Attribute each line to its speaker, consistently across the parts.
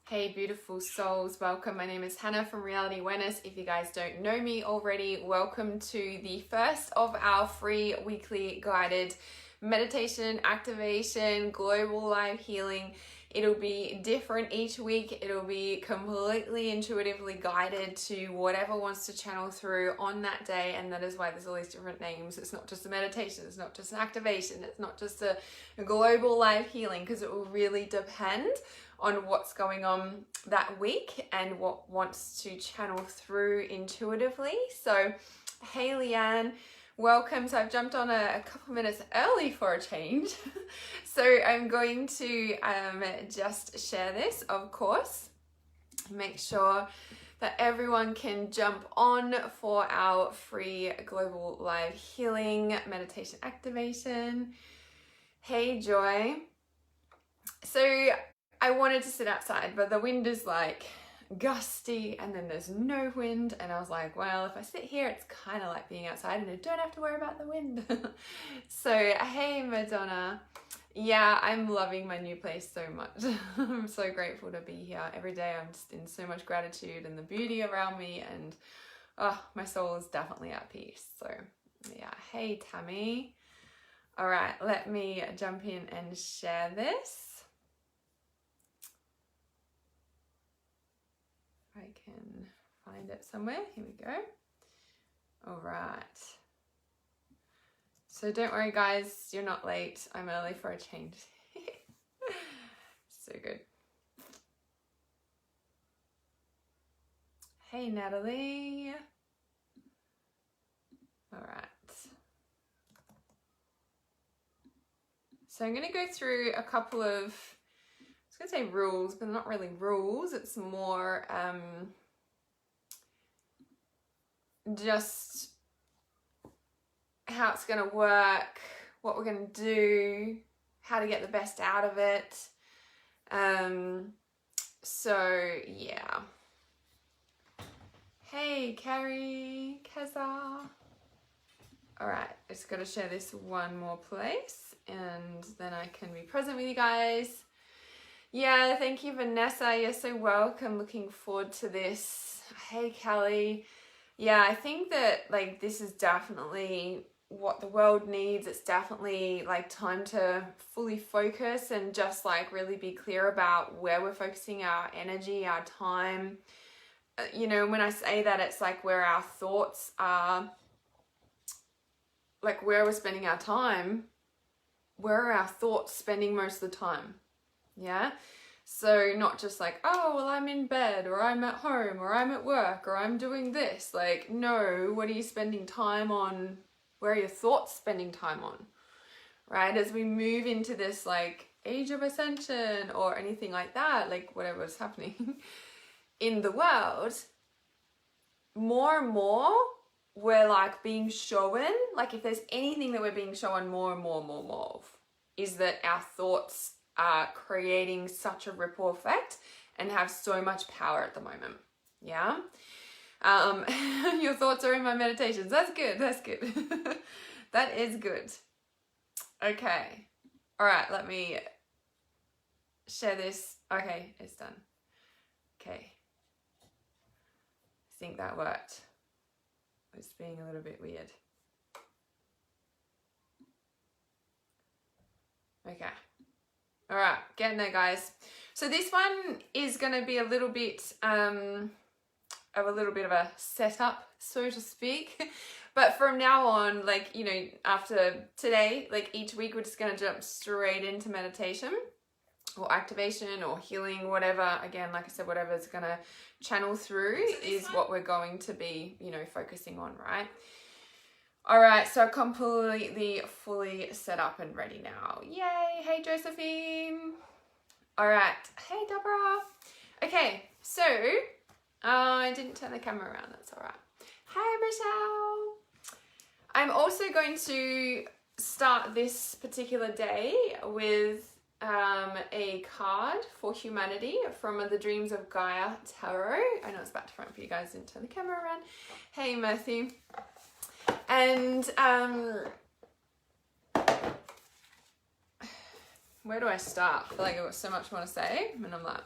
Speaker 1: Hey beautiful souls, welcome. My name is Hannah from Reality Awareness. If you guys don't know me already, welcome to the first of our free weekly guided meditation, activation, global live healing. It'll be different each week. It'll be completely intuitively guided to whatever wants to channel through on that day, and that is why there's all these different names. It's not just a meditation, it's not just an activation, it's not just a global live healing, because it will really depend on what's going on that week and what wants to channel through intuitively. So, hey Leanne, welcome. So I've jumped on a couple minutes early for a change. So I'm going to just share this, of course. Make sure that everyone can jump on for our free global live healing meditation activation. Hey Joy. So I wanted to sit outside, but the wind is like gusty and then there's no wind, and I was like, well, if I sit here it's kind of like being outside and I don't have to worry about the wind. So hey Madonna, yeah, I'm loving my new place so much. I'm so grateful to be here every day. I'm just in so much gratitude and the beauty around me, and my soul is definitely at peace. So yeah, hey Tammy. All right, let me jump in and share this. I can find it somewhere. Here we go. All right. So don't worry guys, you're not late. I'm early for a change. So good. Hey Natalie. All right. So I'm going to go through a couple of, I was going to say rules, but not really rules. It's more just how it's going to work, what we're going to do, how to get the best out of it. So yeah. Hey Carrie, Keza. All right, just got to share this one more place and then I can be present with you guys. Yeah, thank you, Vanessa. You're so welcome. Looking forward to this. Hey, Kelly. Yeah, I think that like this is definitely what the world needs. It's definitely like time to fully focus and just like really be clear about where we're focusing our energy, our time. You know, when I say that, it's like where our thoughts are, like where we're spending our time. Where are our thoughts spending most of the time? Yeah, so not just like, oh, well, I'm in bed, or I'm at home, or I'm at work, or I'm doing this. Like, no, what are you spending time on? Where are your thoughts spending time on? Right? As we move into this like age of ascension or anything like that, like whatever's happening in the world, more and more we're like being shown, like if there's anything that we're being shown more and more of, is that our thoughts are creating such a ripple effect and have so much power at the moment. Yeah. Your thoughts are in my meditations. That's good. That's good. That is good. Okay. All right. Let me share this. Okay. It's done. Okay. I think that worked. It's being a little bit weird. Okay. All right, getting there, guys. So this one is going to be a little bit of a setup, so to speak. But from now on, like, you know, after today, like each week, we're just going to jump straight into meditation or activation or healing, whatever. Again, like I said, whatever's going to channel through is what we're going to be, you know, focusing on, right? All right, so completely, fully set up and ready now. Yay, hey Josephine. All right, hey Deborah. Okay, so, I didn't turn the camera around, that's all right. Hey Michelle. I'm also going to start this particular day with a card for humanity from the Dreams of Gaia Tarot. I know it's back to front for you guys, didn't turn the camera around. Hey Matthew. And where do I start? I feel like I've got so much more to say, and I'm like,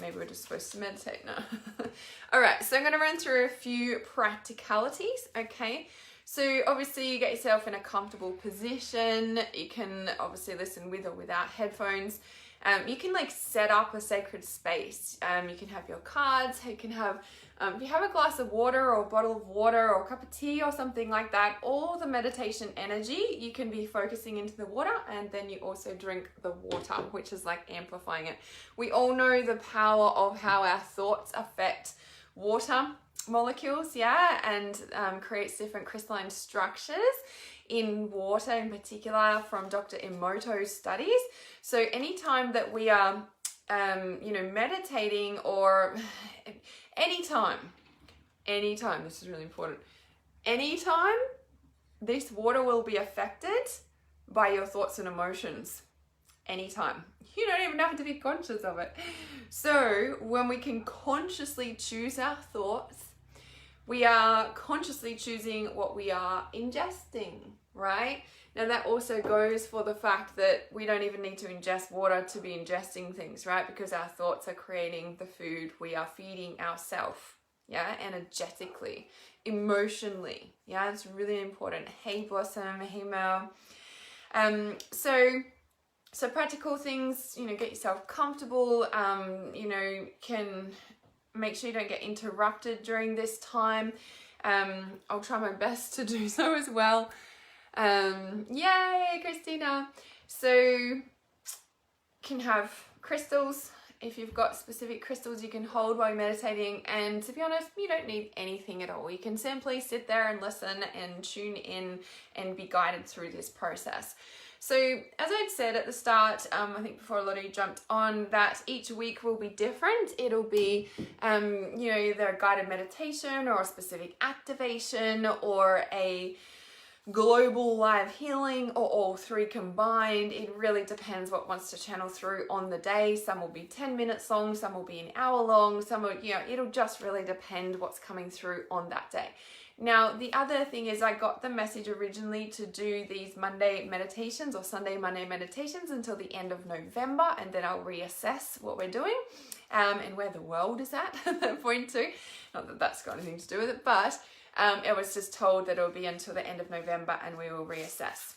Speaker 1: maybe we're just supposed to meditate now. All right, so I'm going to run through a few practicalities, okay? So obviously you get yourself in a comfortable position. You can obviously listen with or without headphones. You can like set up a sacred space. You can have your cards, you can have, if you have a glass of water or a bottle of water or a cup of tea or something like that, all the meditation energy, you can be focusing into the water, and then you also drink the water, which is like amplifying it. We all know the power of how our thoughts affect water molecules, yeah, and creates different crystalline structures in water in particular from Dr. Emoto's studies. So anytime that we are, meditating, or anytime, this is really important, anytime this water will be affected by your thoughts and emotions. Anytime. You don't even have to be conscious of it. So when we can consciously choose our thoughts, we are consciously choosing what we are ingesting, right? Now that also goes for the fact that we don't even need to ingest water to be ingesting things, right? Because our thoughts are creating the food we are feeding ourselves, yeah? Energetically, emotionally, yeah? It's really important. Hey Blossom, hey Mel. So practical things, get yourself comfortable, can make sure you don't get interrupted during this time. I'll try my best to do so as well. Yay, Christina. So can have crystals. If you've got specific crystals you can hold while you're meditating, and to be honest, you don't need anything at all. You can simply sit there and listen and tune in and be guided through this process. So as I'd said at the start, I think before a lot of you jumped on, that each week will be different. It'll be, either a guided meditation or a specific activation or a global live healing, or all three combined. It really depends what wants to channel through on the day. Some will be 10 minutes long, some will be an hour long, some will, it'll just really depend what's coming through on that day. Now, the other thing is I got the message originally to do these Monday meditations or Sunday Monday meditations until the end of November, and then I'll reassess what we're doing and where the world is at that point too. Not that that's got anything to do with it, but I was just told that it'll be until the end of November and we will reassess.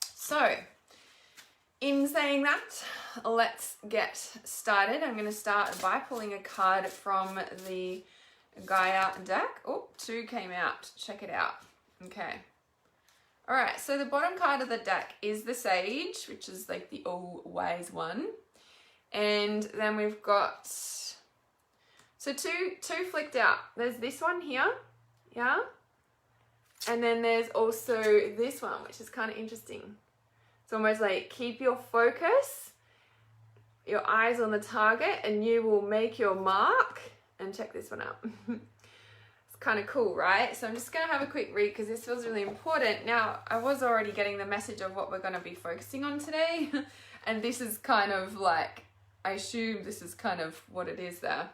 Speaker 1: So, in saying that, let's get started. I'm going to start by pulling a card from the Gaia deck. Oh, 2 came out. Check it out. Okay. All right. So the bottom card of the deck is the Sage, which is like the all-wise one. And then we've got, so two flicked out. There's this one here. Yeah. And then there's also this one, which is kind of interesting. It's almost like keep your focus, your eyes on the target, and you will make your mark. And check this one out. It's kind of cool, right? So I'm just going to have a quick read because this feels really important. Now, I was already getting the message of what we're going to be focusing on today. And this is kind of like, I assume this is kind of what it is there.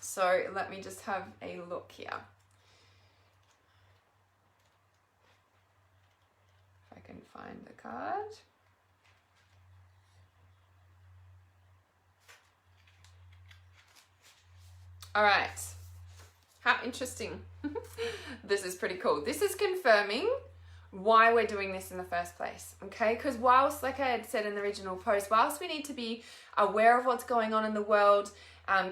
Speaker 1: So let me just have a look here. If I can find the card. All right, how interesting. This is pretty cool. This is confirming why we're doing this in the first place, okay? Because whilst, like I had said in the original post, whilst we need to be aware of what's going on in the world,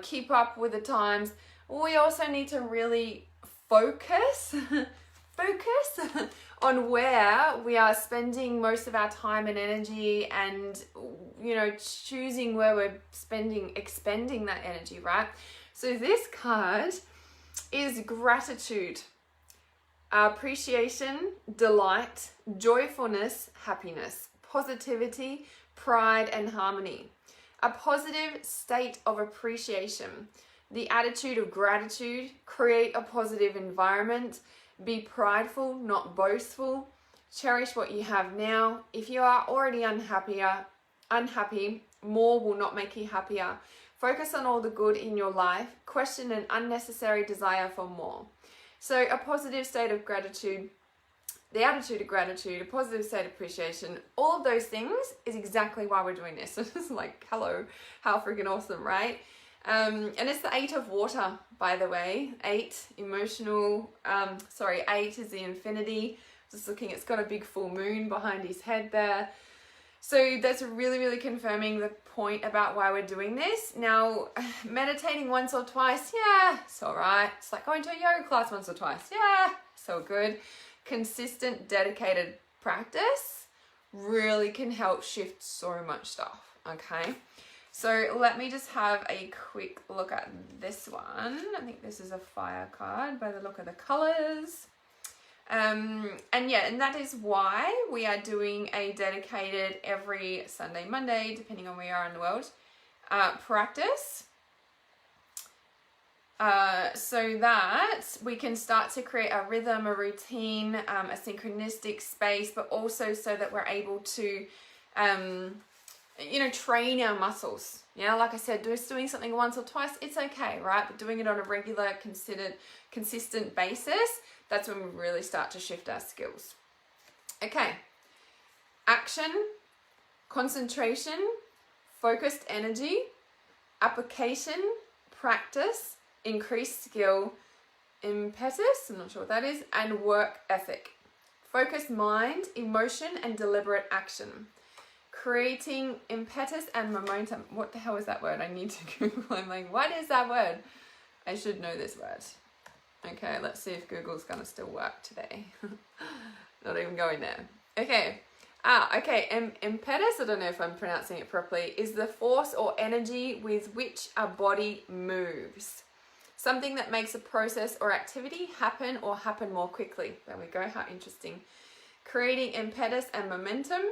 Speaker 1: keep up with the times, we also need to really focus on where we are spending most of our time and energy, and, choosing where we're expending that energy, right? So this card is gratitude, appreciation, delight, joyfulness, happiness, positivity, pride, and harmony. A positive state of appreciation, the attitude of gratitude, create a positive environment, be prideful, not boastful, cherish what you have now. If you are already unhappy, more will not make you happier. Focus on all the good in your life. Question an unnecessary desire for more. So a positive state of gratitude, the attitude of gratitude, a positive state of appreciation, all of those things is exactly why we're doing this. So it's like, hello, how freaking awesome, right? And it's the 8 of water, by the way. 8, emotional, 8 is the infinity. Just looking, it's got a big full moon behind his head there. So that's really, really confirming the point about why we're doing this. Now, meditating once or twice, yeah, it's all right. It's like going to a yoga class once or twice, yeah, so good. Consistent, dedicated practice really can help shift so much stuff, okay? So let me just have a quick look at this one. I think this is a fire card by the look of the colors. And that is why we are doing a dedicated every Sunday, Monday, depending on where you are in the world, practice. So that we can start to create a rhythm, a routine, a synchronistic space, but also so that we're able to, train our muscles. Like I said, just doing something once or twice, it's okay, right? But doing it on a regular, consistent basis, that's when we really start to shift our skills. Okay. Action, concentration, focused energy, application, practice, increased skill, impetus, I'm not sure what that is, and work ethic. Focused mind, emotion, and deliberate action. Creating impetus and momentum. What the hell is that word? I need to Google. I'm like, what is that word? I should know this word. Okay, let's see if Google's gonna still work today. Not even going there. Okay. Impetus, I don't know if I'm pronouncing it properly, is the force or energy with which a body moves. Something that makes a process or activity happen or happen more quickly. There we go, how interesting. Creating impetus and momentum.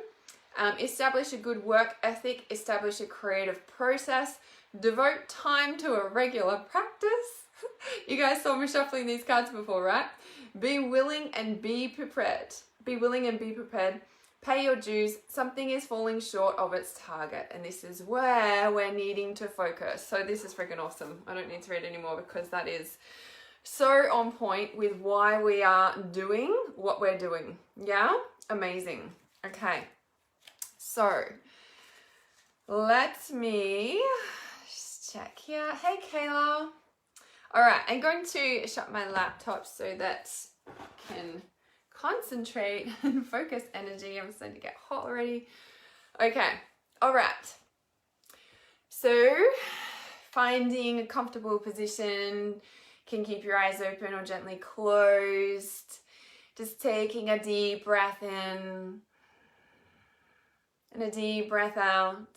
Speaker 1: Establish a good work ethic. Establish a creative process. Devote time to a regular practice. You guys saw me shuffling these cards before, right? Be willing and be prepared. Be willing and be prepared. Pay your dues. Something is falling short of its target. And this is where we're needing to focus. So this is freaking awesome. I don't need to read anymore because that is so on point with why we are doing what we're doing. Yeah? Amazing. Okay. So let me just check here. Hey, Kayla. All right, I'm going to shut my laptop so that I can concentrate and focus energy. I'm starting to get hot already. Okay, all right. So finding a comfortable position, can keep your eyes open or gently closed. Just taking a deep breath in and a deep breath out.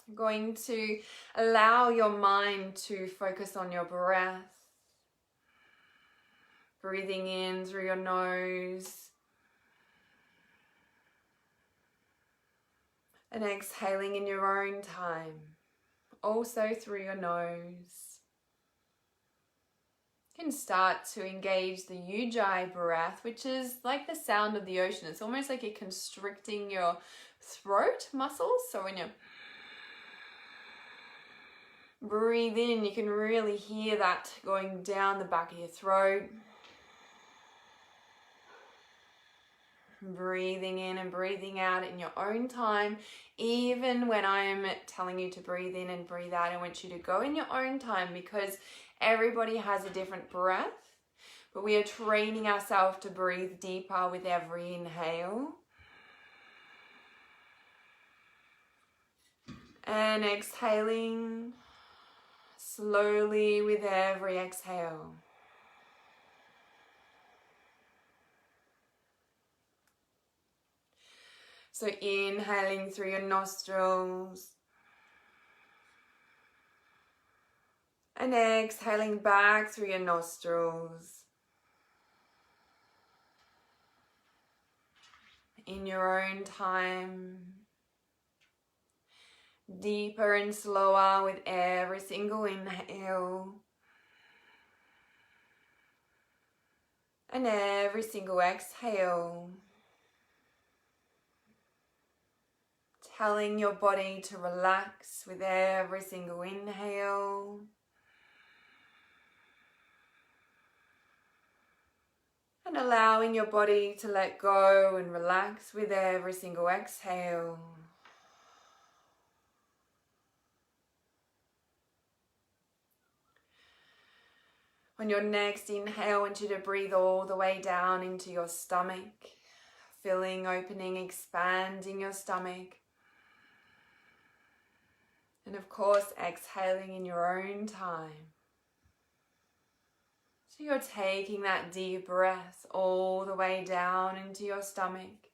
Speaker 1: You're going to allow your mind to focus on your breath. Breathing in through your nose. And exhaling in your own time. Also through your nose. You can start to engage the Ujjayi breath, which is like the sound of the ocean. It's almost like you're constricting your throat muscles. So when you breathe in, you can really hear that going down the back of your throat. Breathing in and breathing out in your own time. Even when I'm telling you to breathe in and breathe out, I want you to go in your own time because everybody has a different breath. But we are training ourselves to breathe deeper with every inhale. And exhaling slowly with every exhale. So inhaling through your nostrils and exhaling back through your nostrils in your own time, deeper and slower with every single inhale and every single exhale. Telling your body to relax with every single inhale. And allowing your body to let go and relax with every single exhale. On your next inhale, I want you to breathe all the way down into your stomach, filling, opening, expanding your stomach. And of course, exhaling in your own time. So you're taking that deep breath all the way down into your stomach,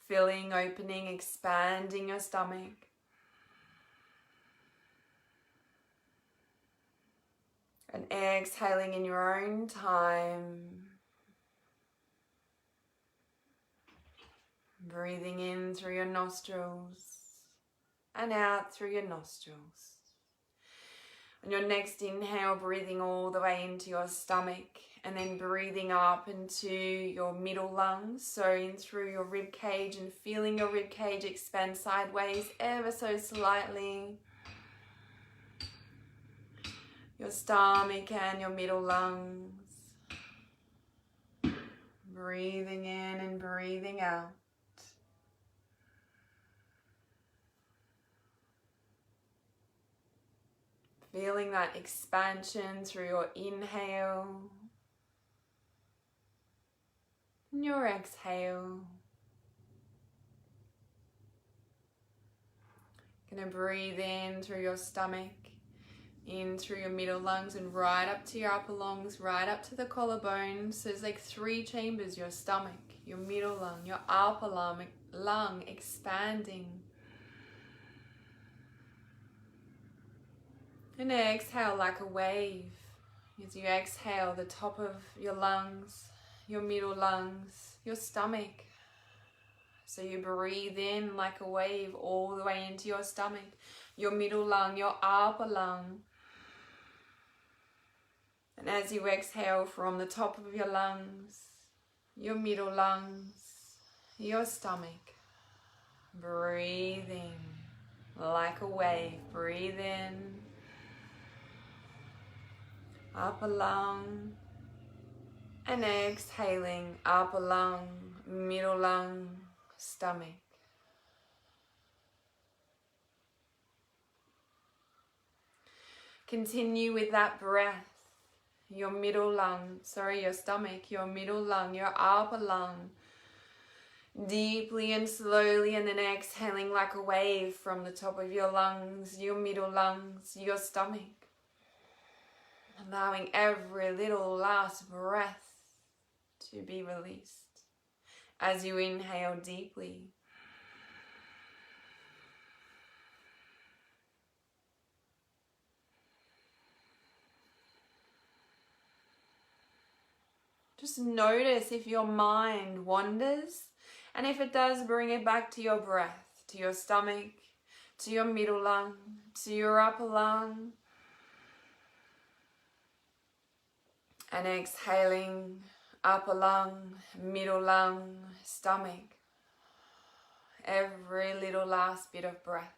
Speaker 1: filling, opening, expanding your stomach. And exhaling in your own time. Breathing in through your nostrils and out through your nostrils. On your next inhale, breathing all the way into your stomach and then breathing up into your middle lungs, so in through your rib cage and feeling your rib cage expand sideways ever so slightly. Your stomach and your middle lungs. Breathing in and breathing out. Feeling that expansion through your inhale and your exhale. Gonna breathe in through your stomach, in through your middle lungs and right up to your upper lungs, right up to the collarbones. So there's like 3 chambers: your stomach, your middle lung, your upper lung expanding. And exhale like a wave. As you exhale, the top of your lungs, your middle lungs, your stomach. So you breathe in like a wave all the way into your stomach, your middle lung, your upper lung. And as you exhale from the top of your lungs, your middle lungs, your stomach, breathing like a wave. Breathe in, upper lung, and exhaling, upper lung, middle lung, stomach. Continue with that breath. Your middle lung, your stomach, your middle lung, your upper lung, deeply and slowly, and then exhaling like a wave from the top of your lungs, your middle lungs, your stomach. Allowing every little last breath to be released as you inhale deeply. Just notice if your mind wanders, and if it does, bring it back to your breath, to your stomach, to your middle lung, to your upper lung. And exhaling, upper lung, middle lung, stomach. Every little last bit of breath.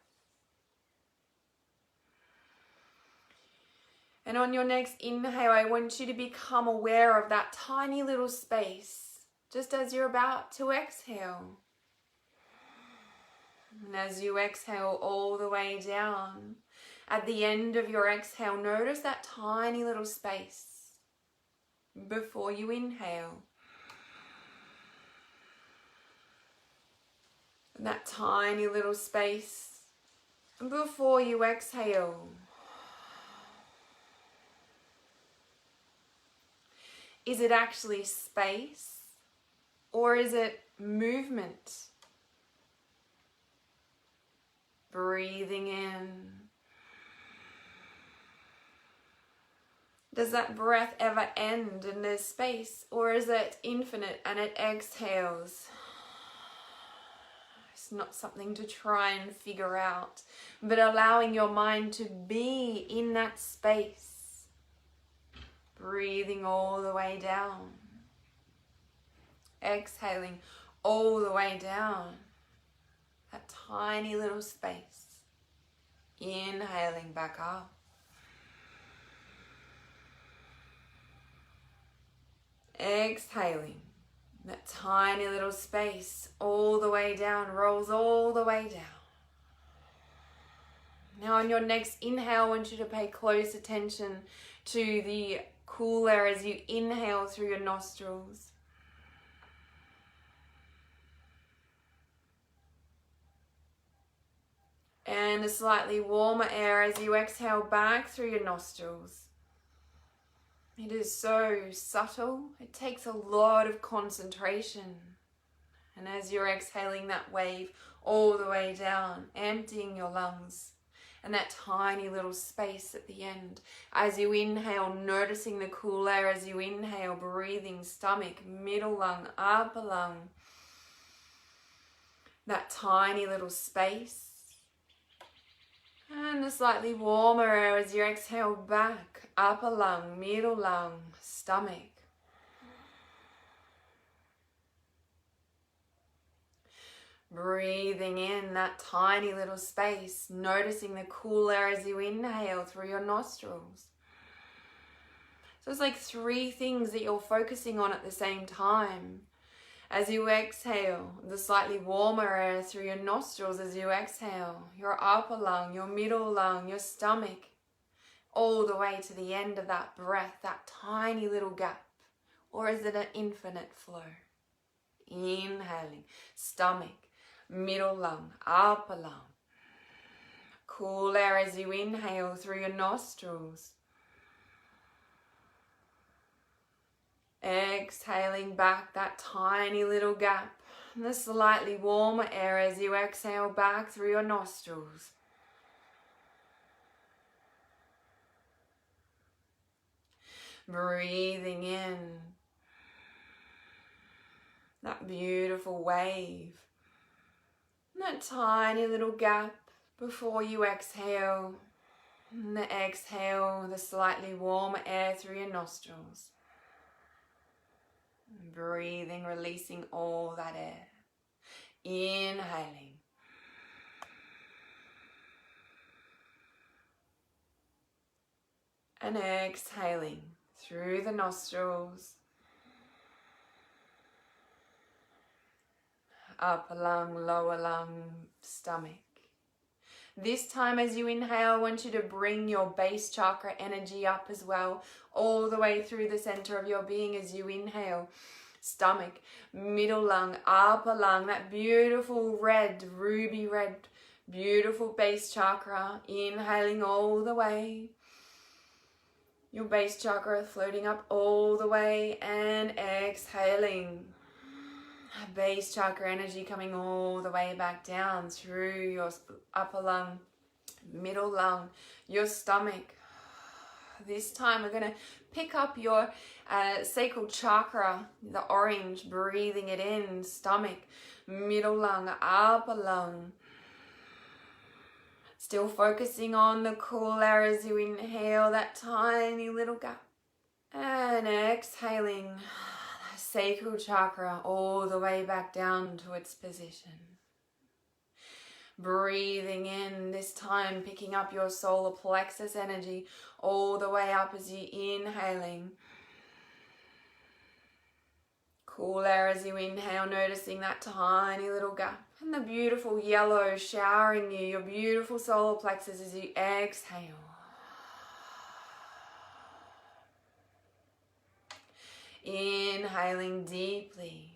Speaker 1: And on your next inhale, I want you to become aware of that tiny little space, just as you're about to exhale. And as you exhale all the way down, at the end of your exhale, notice that tiny little space before you inhale. And that tiny little space before you exhale. Is it actually space, or is it movement? Breathing in. Does that breath ever end and there's space, or is it infinite and it exhales? It's not something to try and figure out, but allowing your mind to be in that space. Breathing all the way down. Exhaling all the way down. That tiny little space. Inhaling back up. Exhaling. That tiny little space all the way down, rolls all the way down. Now on your next inhale, I want you to pay close attention to the Cool air as you inhale through your nostrils. And a slightly warmer air as you exhale back through your nostrils. It is so subtle. It takes a lot of concentration. And as you're exhaling that wave all the way down, emptying your lungs, and that tiny little space at the end. As you inhale, noticing the cool air as you inhale, breathing stomach, middle lung, upper lung. That tiny little space. And the slightly warmer air as you exhale back, upper lung, middle lung, stomach. Breathing in that tiny little space, noticing the cool air as you inhale through your nostrils. So it's like 3 things that you're focusing on at the same time. As you exhale, the slightly warmer air through your nostrils as you exhale, your upper lung, your middle lung, your stomach, all the way to the end of that breath, that tiny little gap. Or is it an infinite flow? Inhaling, stomach, middle lung, upper lung. Cool air as you inhale through your nostrils. Exhaling back that tiny little gap. And the slightly warmer air as you exhale back through your nostrils. Breathing in that beautiful wave. That tiny little gap before you exhale. And the exhale, the slightly warmer air through your nostrils. Breathing, releasing all that air. Inhaling. And exhaling through the nostrils. Upper lung, lower lung, stomach. This time as you inhale, I want you to bring your base chakra energy up as well, all the way through the center of your being as you inhale. Stomach, middle lung, upper lung, that beautiful red, ruby red, beautiful base chakra. Inhaling all the way. Your base chakra floating up all the way and exhaling. Base chakra energy coming all the way back down through your upper lung, middle lung, your stomach. This time we're going to pick up your sacral chakra, the orange, breathing it in, stomach, middle lung, upper lung. Still focusing on the cool air as you inhale that tiny little gap. And exhaling the sacral chakra all the way back down to its position. Breathing in, this time picking up your solar plexus energy all the way up as you inhaling. Cool air as you inhale, noticing that tiny little gap. And the beautiful yellow showering you, your beautiful solar plexus as you exhale. Inhaling deeply.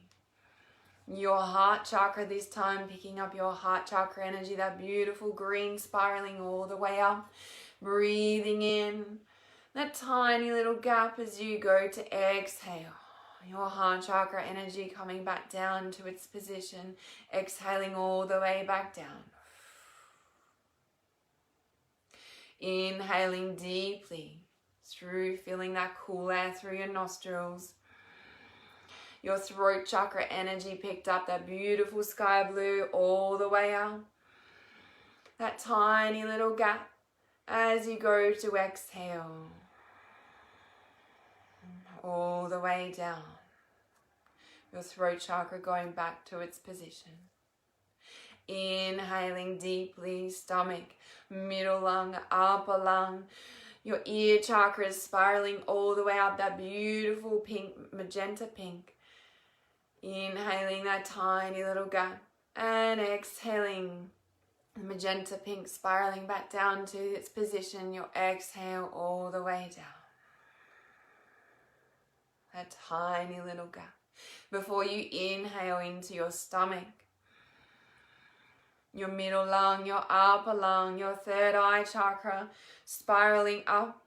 Speaker 1: Your heart chakra this time, picking up your heart chakra energy, that beautiful green spiraling all the way up. Breathing in that tiny little gap as you go to exhale. Your heart chakra energy coming back down to its position. Exhaling all the way back down. Inhaling deeply through, feeling that cool air through your nostrils. Your throat chakra energy picked up that beautiful sky blue all the way up. That tiny little gap as you go to exhale. All the way down. Your throat chakra going back to its position. Inhaling deeply, stomach, middle lung, upper lung. Your ear chakra is spiraling all the way up, that beautiful pink, magenta pink. Inhaling that tiny little gap and exhaling the magenta pink spiraling back down to its position. Your exhale all the way down. a tiny little gap. Before you inhale into your stomach, your middle lung, your upper lung, your third eye chakra, spiraling up,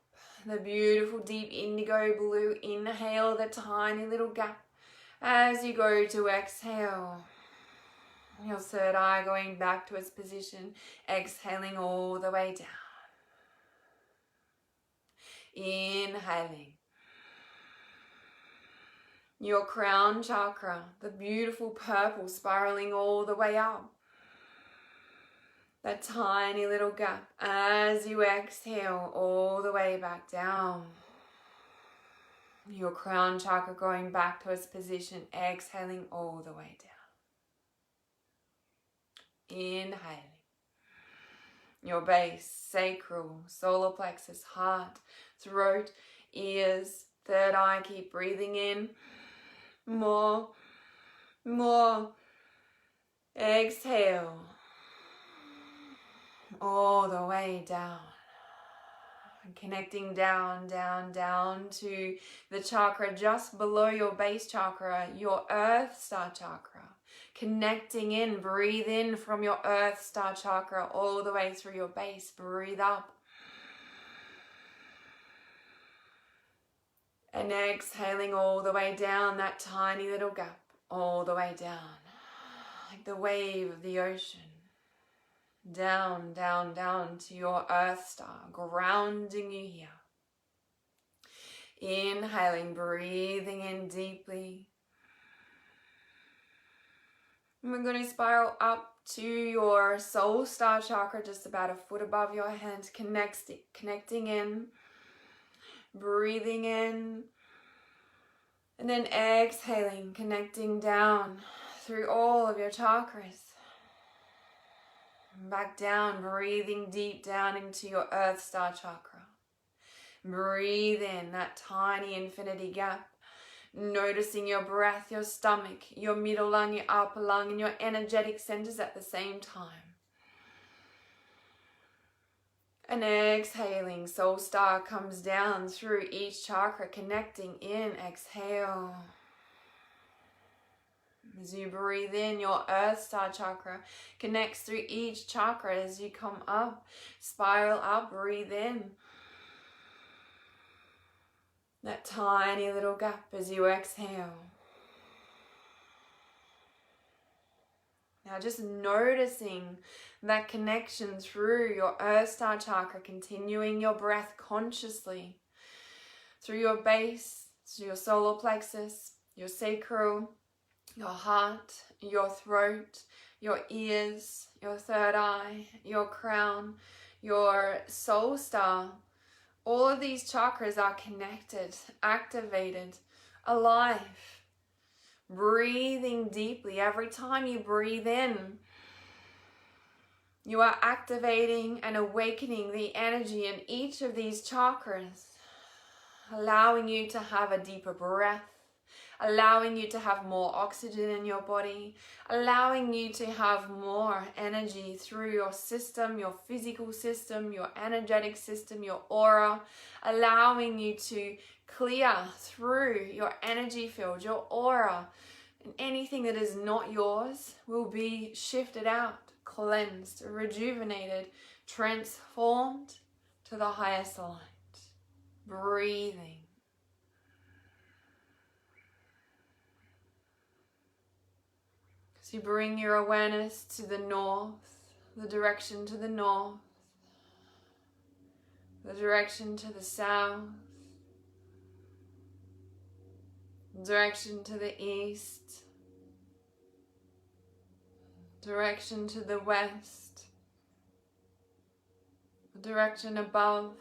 Speaker 1: the beautiful deep indigo blue. Inhale the tiny little gap. As you go to exhale, your third eye going back to its position, exhaling all the way down. Inhaling. Your crown chakra, the beautiful purple spiraling all the way up. That tiny little gap as you exhale all the way back down. Your crown chakra going back to its position, exhaling all the way down. Inhaling. Your base, sacral, solar plexus, heart, throat, ears, third eye. Keep breathing in. More. Exhale. All the way down. Connecting down to the chakra just below your base chakra, your earth star chakra. Connecting in, breathe in from your earth star chakra all the way through your base. Breathe up. And exhaling all the way down that tiny little gap, all the way down. Like the wave of the ocean. Down to your earth star, grounding you here. Inhaling, breathing in deeply. And we're going to spiral up to your soul star chakra, just about a foot above your head, connecting in, breathing in, and then exhaling, connecting down through all of your chakras. Back down, breathing deep down into your earth star chakra. Breathe in that tiny infinity gap. Noticing your breath, your stomach, your middle lung, your upper lung, and your energetic centers at the same time. And exhaling, soul star comes down through each chakra, connecting in. Exhale. As you breathe in, your earth star chakra connects through each chakra as you come up. Spiral up, breathe in. That tiny little gap as you exhale. Now just noticing that connection through your earth star chakra, continuing your breath consciously through your base, through your solar plexus, your sacral, your heart, your throat, your ears, your third eye, your crown, your soul star. All of these chakras are connected, activated, alive. Breathing deeply. Every time you breathe in, you are activating and awakening the energy in each of these chakras, allowing you to have a deeper breath, allowing you to have more oxygen in your body, allowing you to have more energy through your system, your physical system, your energetic system, your aura, allowing you to clear through your energy field, your aura, and anything that is not yours will be shifted out, cleansed, rejuvenated, transformed to the highest light. Breathing. So you bring your awareness to the north, the direction to the north, the direction to the south, direction to the east, direction to the west, the direction above,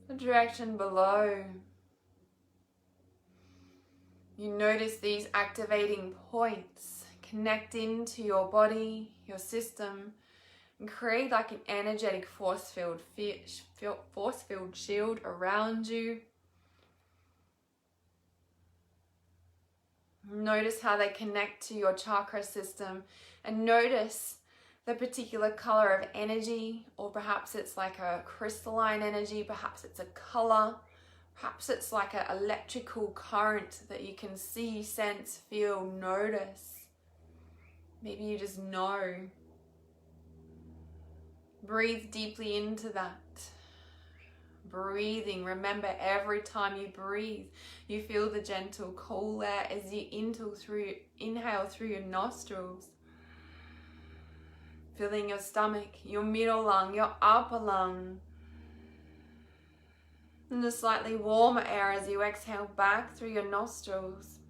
Speaker 1: the direction below. You notice these activating points connect into your body, your system, and create like an energetic force field shield around you. Notice how they connect to your chakra system, and notice the particular color of energy, or perhaps it's like a crystalline energy, perhaps it's a color, Perhaps it's like an electrical current that you can see, sense, feel, notice. Maybe you just know. Breathe deeply into that. Breathing. Remember, every time you breathe, you feel the gentle cool air as you inhale through your nostrils. Filling your stomach, your middle lung, your upper lung. And the slightly warmer air as you exhale back through your nostrils.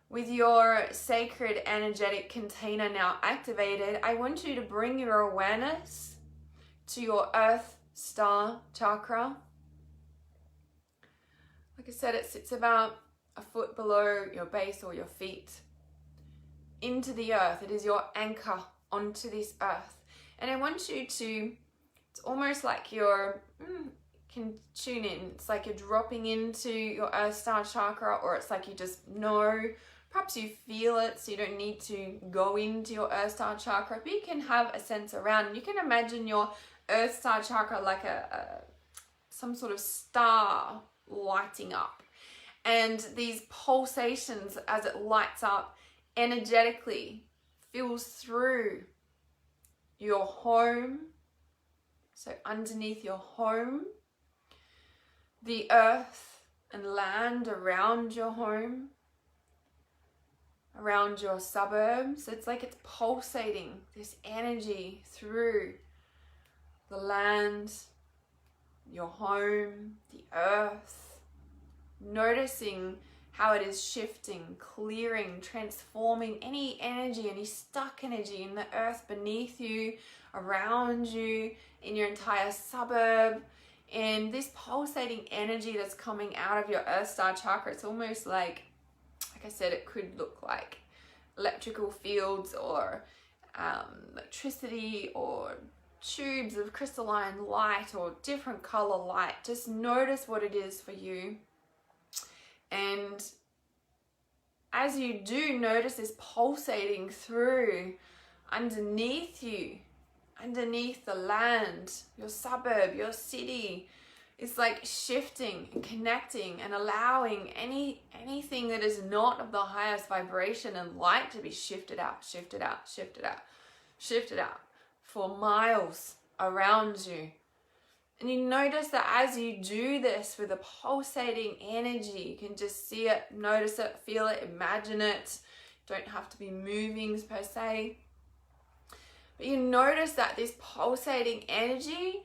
Speaker 1: With your sacred energetic container now activated, I want you to bring your awareness to your Earth Star chakra. Like I said, it sits about a foot below your base or your feet. Into the earth. It is your anchor onto this earth. And I want you to, it's almost like you're, can tune in. It's like you're dropping into your Earth Star chakra, or it's like you just know. Perhaps you feel it, so you don't need to go into your Earth Star chakra, but you can have a sense around. And you can imagine your Earth Star chakra like some sort of star lighting up. And these pulsations, as it lights up, energetically fills through your home. So underneath your home, the earth and land around your home, around your suburbs. It's like it's pulsating this energy through the land, your home, the earth, noticing how it is shifting, clearing, transforming any energy, any stuck energy in the earth beneath you, around you, in your entire suburb. And this pulsating energy that's coming out of your Earth Star chakra, it's almost like I said, it could look like electrical fields or electricity or tubes of crystalline light or different color light. Just notice what it is for you. And as you do notice this pulsating through underneath you, underneath the land, your suburb, your city, it's like shifting and connecting and allowing anything that is not of the highest vibration and light to be shifted out, shifted out, shifted out, shifted out for miles around you. And you notice that as you do this with a pulsating energy, you can just see it, notice it, feel it, imagine it. Don't have to be moving per se. But you notice that this pulsating energy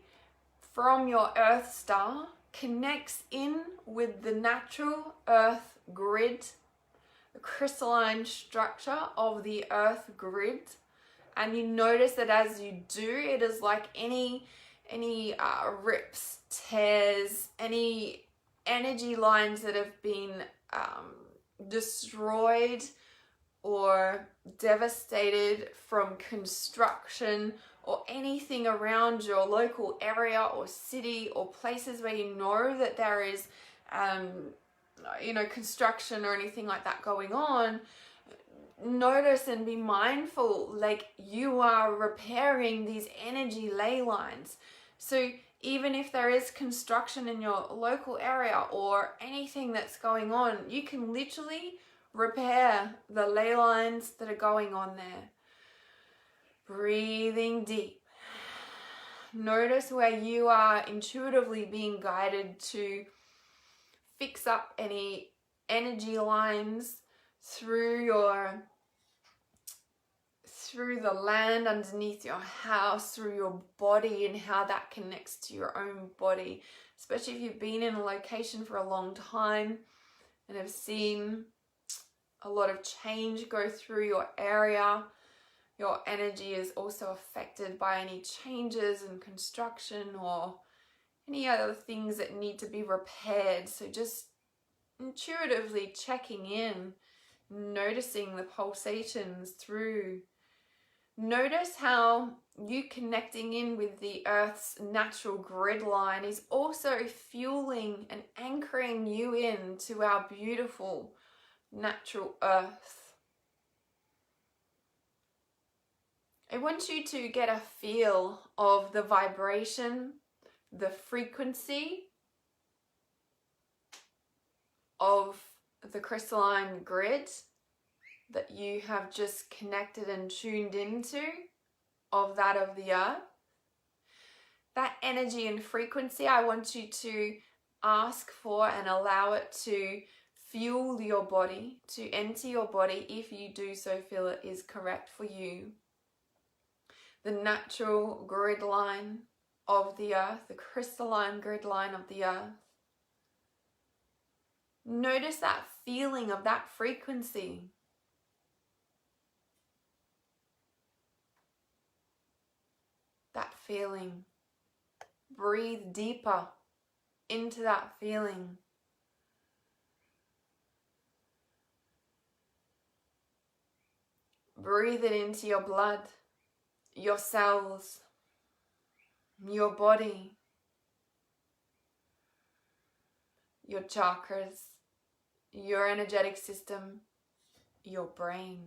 Speaker 1: from your Earth Star connects in with the natural Earth grid, the crystalline structure of the Earth grid. And you notice that as you do, it is like any rips, tears, any energy lines that have been destroyed or devastated from construction or anything around your local area or city or places where you know that there is construction or anything like that going on. Notice and be mindful, like you are repairing these energy ley lines. So even if there is construction in your local area or anything that's going on, you can literally repair the ley lines that are going on there. Breathing deep. Notice where you are intuitively being guided to fix up any energy lines through the land underneath your house, through your body, and how that connects to your own body. Especially if you've been in a location for a long time and have seen a lot of change go through your area. Your energy is also affected by any changes in construction or any other things that need to be repaired. So just intuitively checking in, noticing the pulsations through. Notice how you connecting in with the Earth's natural grid line is also fueling and anchoring you in to our beautiful natural Earth. I want you to get a feel of the vibration, the frequency of the crystalline grid that you have just connected and tuned into, of that of the earth. That energy and frequency, I want you to ask for and allow it to fuel your body, to enter your body if you do so feel it is correct for you. The natural grid line of the earth, the crystalline grid line of the earth. Notice that feeling of that frequency. That feeling. Breathe deeper into that feeling. Breathe it into your blood, your cells, your body, your chakras, your energetic system, your brain.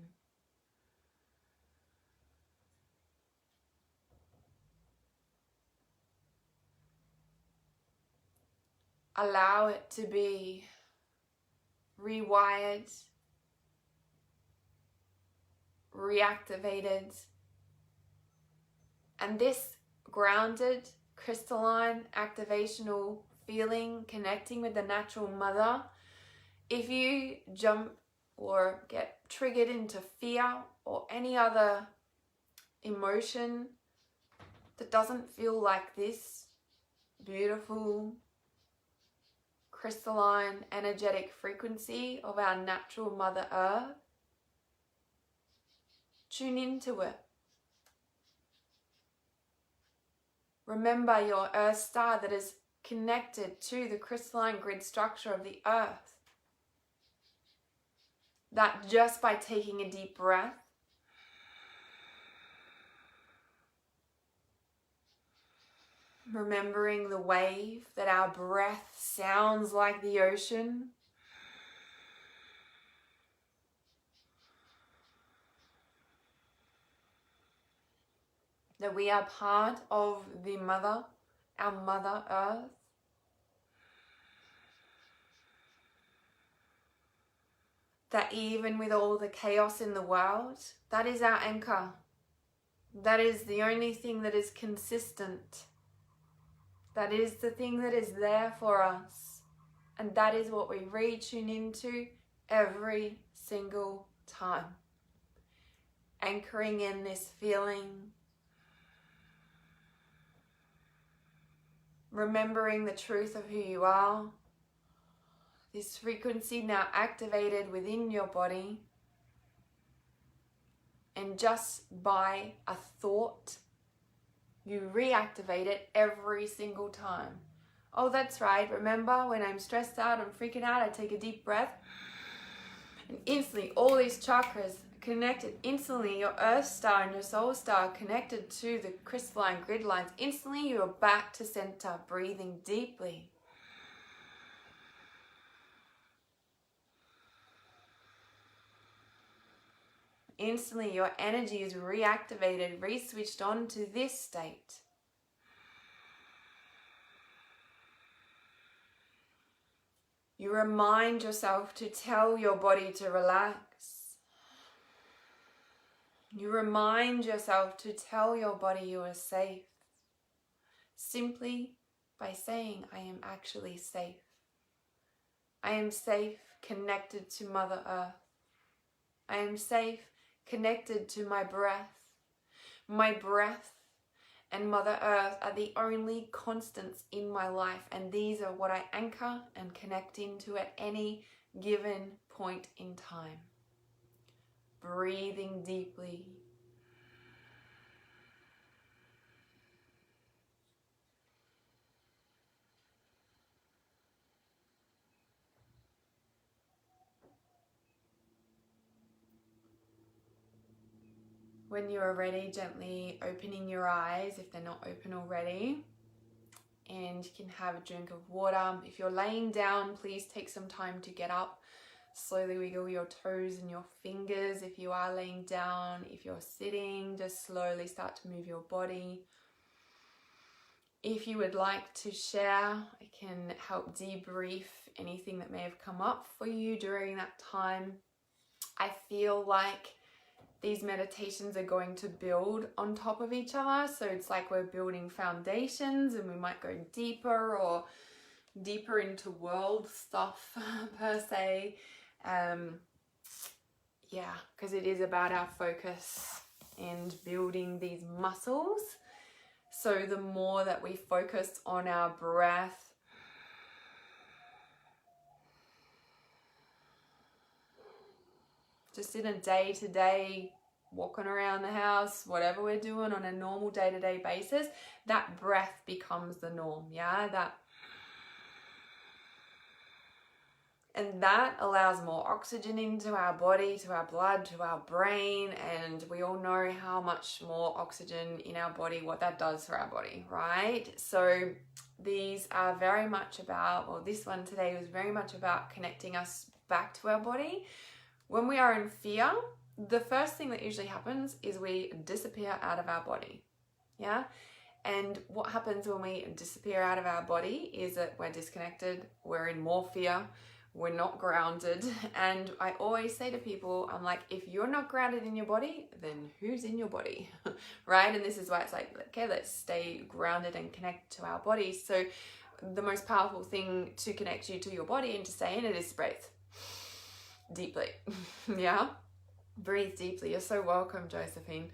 Speaker 1: Allow it to be rewired, reactivated. And this grounded, crystalline, activational feeling, connecting with the natural mother, if you jump or get triggered into fear or any other emotion that doesn't feel like this beautiful, crystalline, energetic frequency of our natural Mother Earth, tune into it. Remember your Earth star that is connected to the crystalline grid structure of the Earth. That just by taking a deep breath, remembering the wave, that our breath sounds like the ocean. That we are part of the Mother, our Mother Earth. That even with all the chaos in the world, that is our anchor. That is the only thing that is consistent. That is the thing that is there for us. And that is what we retune into every single time. Anchoring in this feeling. Remembering the truth of who you are. This frequency now activated within your body. And just by a thought, you reactivate it every single time. Oh, that's right. Remember when I'm stressed out, I'm freaking out, I take a deep breath. And instantly all these chakras connected. Instantly your Earth star and your Soul star connected to the crystalline grid lines. Instantly you're back to center, breathing deeply. Instantly your energy is reactivated, re-switched on to this state. You remind yourself to tell your body to relax. You remind yourself to tell your body you are safe. Simply by saying, I am actually safe. I am safe, connected to Mother Earth. I am safe, connected to my breath. My breath and Mother Earth are the only constants in my life, and these are what I anchor and connect into at any given point in time. Breathing deeply. When you are ready, gently opening your eyes if they're not open already. And you can have a drink of water. If you're laying down, please take some time to get up. Slowly wiggle your toes and your fingers if you are laying down. If you're sitting, just slowly start to move your body. If you would like to share, I can help debrief anything that may have come up for you during that time. I feel like these meditations are going to build on top of each other. So it's like we're building foundations, and we might go deeper or deeper into world stuff per se. Yeah, because it is about our focus and building these muscles. So the more that we focus on our breath, just in a day-to-day, walking around the house, whatever we're doing on a normal day-to-day basis, that breath becomes the norm, yeah? And that allows more oxygen into our body, to our blood, to our brain, and we all know how much more oxygen in our body, what that does for our body, right? So these are very much about, well, this one today was very much about connecting us back to our body. When we are in fear, the first thing that usually happens is we disappear out of our body, yeah? And what happens when we disappear out of our body is that we're disconnected, we're in more fear, we're not grounded. And I always say to people, I'm like, if you're not grounded in your body, then who's in your body? Right? And this is why it's like, okay, let's stay grounded and connect to our body. So the most powerful thing to connect you to your body and to stay in it is breathe deeply. Yeah, breathe deeply. You're so welcome, Josephine.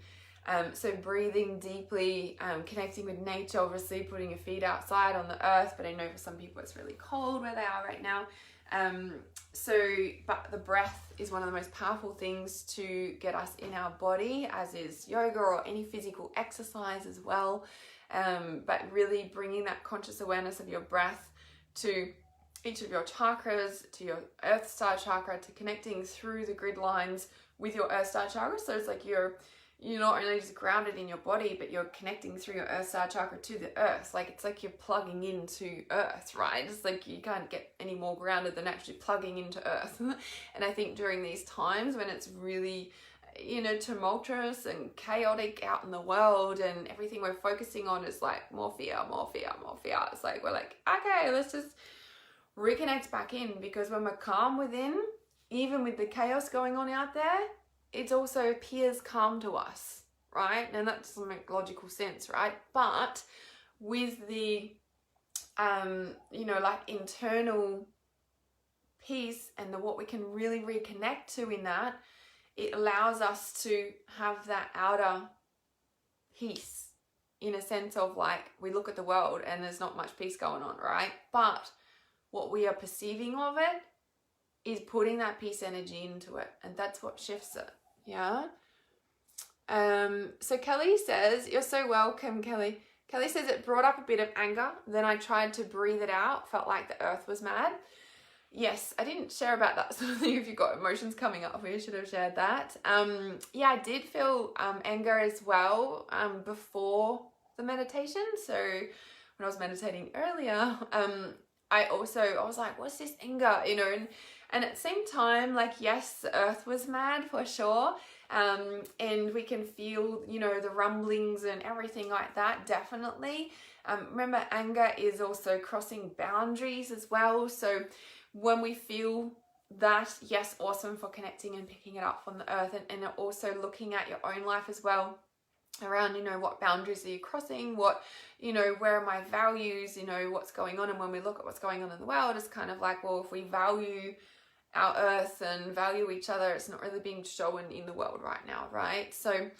Speaker 1: So breathing deeply, connecting with nature, obviously putting your feet outside on the earth, but I know for some people it's really cold where they are right now. But the breath is one of the most powerful things to get us in our body, as is yoga or any physical exercise as well. But really bringing that conscious awareness of your breath to each of your chakras, to your Earth Star chakra, to connecting through the grid lines with your Earth Star chakra. So it's like you're not only just grounded in your body, but you're connecting through your Earth Star chakra to the earth. Like it's like you're plugging into earth, right? It's like you can't get any more grounded than actually plugging into earth. And I think during these times when it's really, tumultuous and chaotic out in the world, and everything we're focusing on is like more fear, more fear, more fear. It's like, we're like, okay, let's just reconnect back in, because when we're calm within, even with the chaos going on out there, it also appears calm to us, right? And that doesn't make logical sense, right? But with the, internal peace and what we can really reconnect to in that, it allows us to have that outer peace, in a sense of like, we look at the world and there's not much peace going on, right? But what we are perceiving of it is putting that peace energy into it, and that's what shifts it. Yeah. So Kelly says, you're so welcome, Kelly. Kelly says, it brought up a bit of anger. Then I tried to breathe it out. Felt like the earth was mad. Yes, I didn't share about that sort of thing. If you've got emotions coming up, we should have shared that. Yeah, I did feel anger as well before the meditation. So when I was meditating earlier, I was like, what's this anger? And at the same time, like, yes, the earth was mad for sure. And we can feel, the rumblings and everything like that, definitely. Remember, anger is also crossing boundaries as well. So when we feel that, yes, awesome, for connecting and picking it up from the earth, and also looking at your own life as well, around, what boundaries are you crossing, what, where are my values, what's going on. And when we look at what's going on in the world, it's kind of like, well, if we value our earth and value each other, it's not really being shown in the world right now, right? So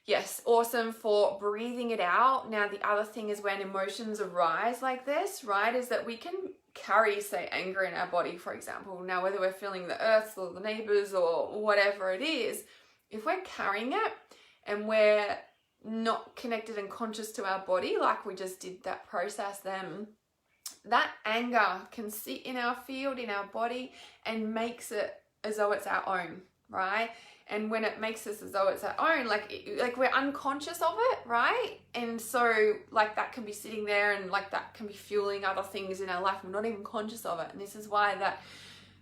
Speaker 1: yes, awesome for breathing it out. Now, the other thing is, when emotions arise like this, right, is that we can carry, say, anger in our body, for example. Now, whether we're feeling the earth or the neighbors or whatever it is, if we're carrying it and we're not connected and conscious to our body, like we just did that process, then that anger can sit in our field, in our body, and makes it as though it's our own, right? And when it makes us as though it's our own, like we're unconscious of it, right? And so like that can be sitting there, and like that can be fueling other things in our life. We're not even conscious of it. And this is why that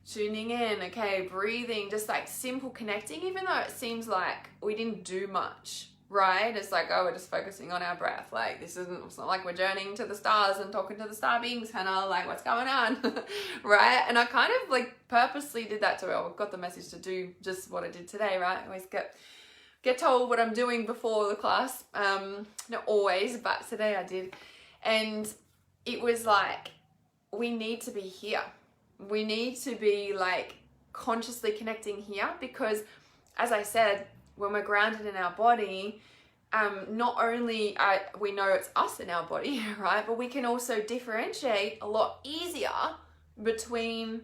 Speaker 1: tuning in, okay, breathing, just like simple connecting, even though it seems like we didn't do much, right? It's like, oh, we're just focusing on our breath. Like, it's not like we're journeying to the stars and talking to the star beings, Hannah, like, what's going on? Right? And I kind of like purposely did that to her. I've got the message to do just what I did today, right? I always get told what I'm doing before the class. Not always, but today I did. And it was like, we need to be here. We need to be like consciously connecting here, because as I said, when we're grounded in our body, not only we know it's us in our body, right? But we can also differentiate a lot easier between,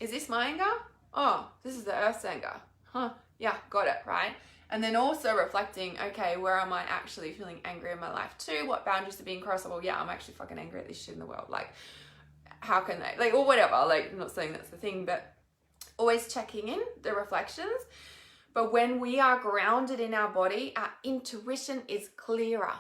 Speaker 1: is this my anger? Oh, this is the earth's anger. Huh, yeah, got it, right? And then also reflecting, okay, where am I actually feeling angry in my life too? What boundaries are being crossed? Well, yeah, I'm actually fucking angry at this shit in the world. Like, how can they, like, or whatever, like, I'm not saying that's the thing, but always checking in the reflections. But when we are grounded in our body, our intuition is clearer.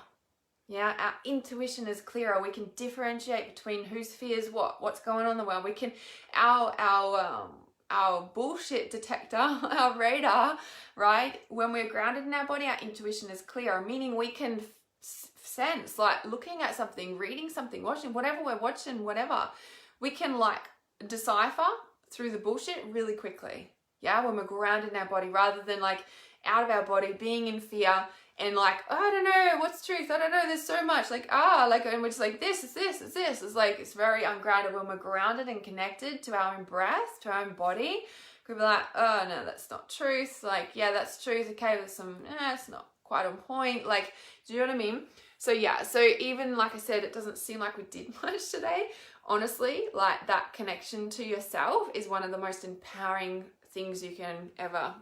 Speaker 1: Yeah, our intuition is clearer. We can differentiate between whose fears what's going on in the world. We can, our bullshit detector, our radar, right? When we're grounded in our body, our intuition is clearer, meaning we can sense, like looking at something, reading something, watching, whatever we're watching, whatever, we can like decipher through the bullshit really quickly. Yeah, when we're grounded in our body, rather than like out of our body, being in fear and like, oh, I don't know, what's truth? I don't know, there's so much, like, and we're just like, this is this, it's this. It's like, it's very ungrounded. When we're grounded and connected to our own breath, to our own body, we'll be like, oh, no, that's not truth. Like, yeah, that's truth. Okay, there's some, it's not quite on point. Like, do you know what I mean? So yeah, so even like I said, it doesn't seem like we did much today. Honestly, like that connection to yourself is one of the most empowering things you can ever,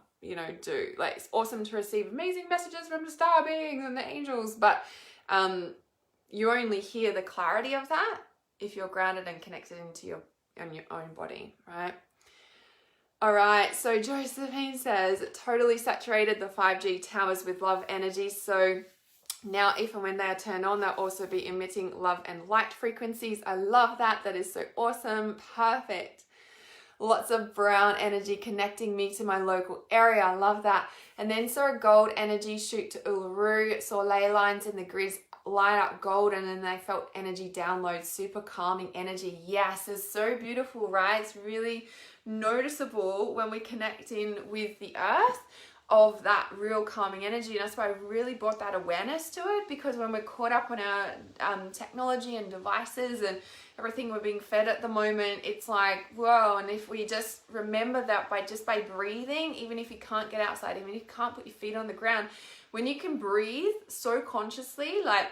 Speaker 1: do. Like, it's awesome to receive amazing messages from the star beings and the angels, but you only hear the clarity of that if you're grounded and connected into your own body, right? All right, so Josephine says, totally saturated the 5G towers with love energy. So now, if and when they are turned on, they'll also be emitting love and light frequencies. I love that. That is so awesome. Perfect. Lots of brown energy connecting me to my local area. I love that. And then saw a gold energy shoot to Uluru. Saw ley lines in the grids light up gold, and then they felt energy download. Super calming energy. Yes, it's so beautiful, right? It's really noticeable when we connect in with the earth of that real calming energy. And that's why I really brought that awareness to it, because when we're caught up on our technology and devices and everything we're being fed at the moment, it's like, whoa. And if we just remember that by breathing, even if you can't get outside, even if you can't put your feet on the ground, when you can breathe so consciously, like,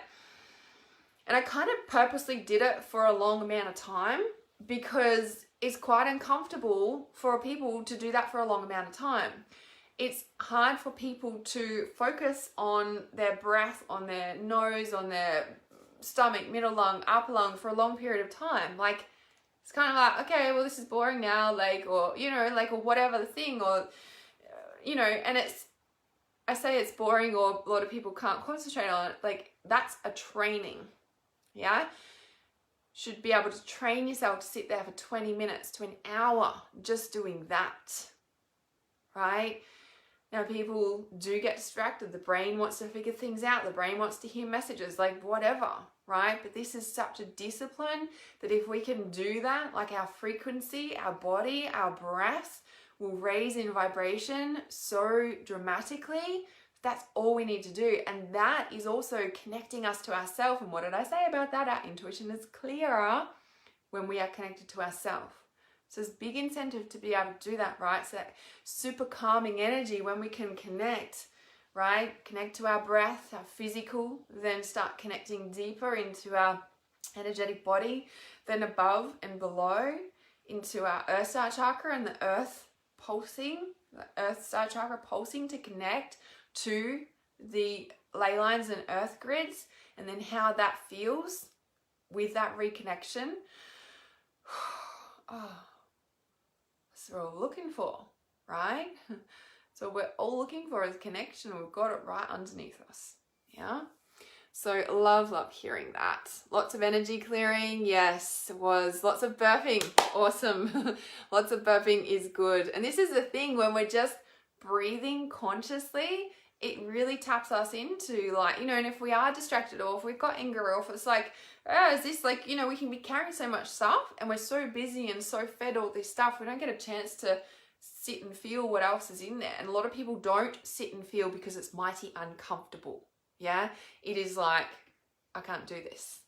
Speaker 1: and I kind of purposely did it for a long amount of time, because it's quite uncomfortable for people to do that for a long amount of time. It's hard for people to focus on their breath, on their nose, on their stomach, middle lung, upper lung for a long period of time. Like, it's kind of like, okay, well, this is boring now, like, or, or whatever the thing, or, and I say it's boring, or a lot of people can't concentrate on it. Like, that's a training. Yeah. Should be able to train yourself to sit there for 20 minutes to an hour just doing that. Right? Now, people do get distracted. The brain wants to figure things out. The brain wants to hear messages, like whatever, right? But this is such a discipline that if we can do that, like our frequency, our body, our breath will raise in vibration so dramatically. That's all we need to do. And that is also connecting us to ourselves. And what did I say about that? Our intuition is clearer when we are connected to ourselves. So there's big incentive to be able to do that, right? So that super calming energy when we can connect, right? Connect to our breath, our physical, then start connecting deeper into our energetic body, then above and below into our earth star chakra and the earth pulsing, the earth star chakra pulsing to connect to the ley lines and earth grids, and then how that feels with that reconnection. Oh. So we're all looking for, right? So we're all looking for is connection. We've got it right underneath us. Yeah. So love hearing that. Lots of energy clearing. Yes, it was. Lots of burping. Awesome. Lots of burping is good. And this is the thing, when we're just breathing consciously, it really taps us into, like, you know, and if we are distracted, or if we've got anger, or if it's like, oh, is this like, you know, we can be carrying so much stuff and we're so busy and so fed all this stuff, we don't get a chance to sit and feel what else is in there. And a lot of people don't sit and feel because it's mighty uncomfortable. Yeah, it is like, I can't do this,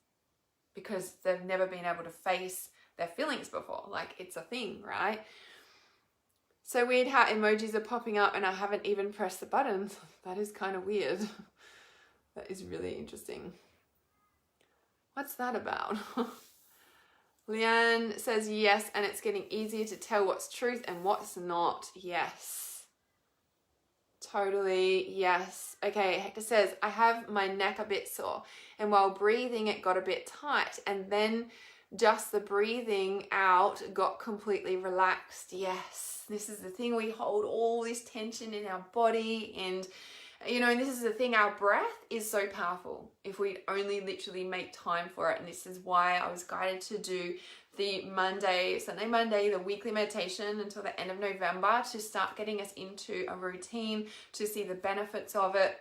Speaker 1: because they've never been able to face their feelings before. Like, it's a thing, right? So weird how emojis are popping up and I haven't even pressed the buttons. That is kind of weird. That is really interesting. What's that about? Leanne says yes, and it's getting easier to tell what's truth and what's not. Yes. Totally, yes. Okay, Hector says, I have my neck a bit sore, and while breathing it got a bit tight, and then just the breathing out got completely relaxed. Yes, this is the thing, we hold all this tension in our body, and you know, and this is the thing, our breath is so powerful if we only literally make time for it. And this is why I was guided to do the Sunday, Monday, the weekly meditation until the end of November, to start getting us into a routine, to see the benefits of it,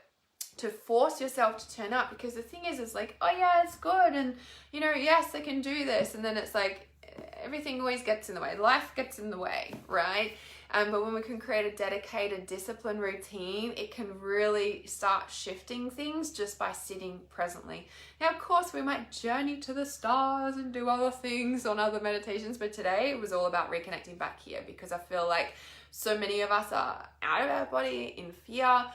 Speaker 1: to force yourself to turn up. Because the thing is like, oh yeah, it's good, and you know, yes, I can do this, and then it's like everything always gets in the way, life gets in the way, right? But when we can create a dedicated discipline routine, it can really start shifting things just by sitting presently. Now, of course, we might journey to the stars and do other things on other meditations, but today it was all about reconnecting back here, because I feel like so many of us are out of our body in fear.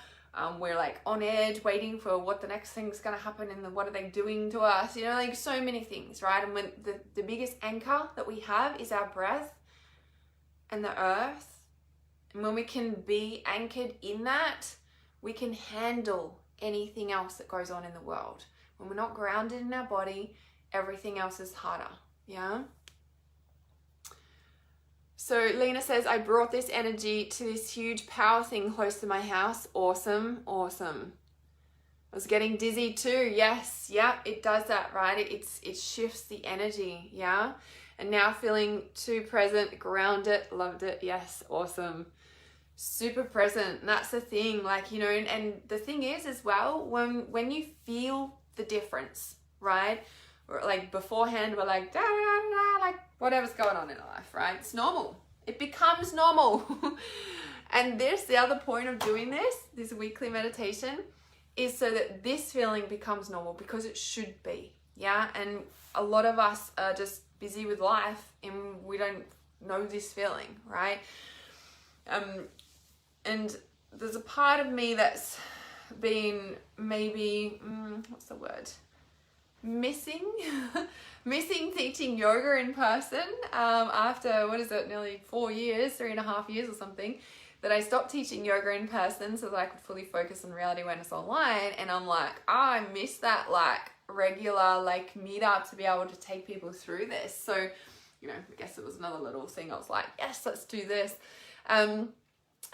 Speaker 1: We're like on edge, waiting for what the next thing's going to happen, and what are they doing to us? You know, like so many things, right? And when the biggest anchor that we have is our breath and the earth. And when we can be anchored in that, we can handle anything else that goes on in the world. When we're not grounded in our body, everything else is harder. Yeah. So Lena says, I brought this energy to this huge power thing close to my house. Awesome. Awesome. I was getting dizzy too. Yes. Yeah, it does that, right? It shifts the energy. Yeah. And now feeling too present, grounded, loved it. Yes. Awesome. Super present. And that's the thing, like, you know, and the thing is as well, when you feel the difference, right? Or like beforehand, we're like, da, da, da, like whatever's going on in life, right? It's normal. It becomes normal. And the other point of doing this weekly meditation, is so that this feeling becomes normal, because it should be. Yeah. And a lot of us are just busy with life and we don't know this feeling, right? And there's a part of me that's been maybe, what's the word? Missing teaching yoga in person after, nearly 4 years, 3.5 years or something, that I stopped teaching yoga in person so that I could fully focus on reality awareness online. And I'm like, I miss that like regular like meetup to be able to take people through this. So, you know, I guess it was another little thing. I was like, yes, let's do this.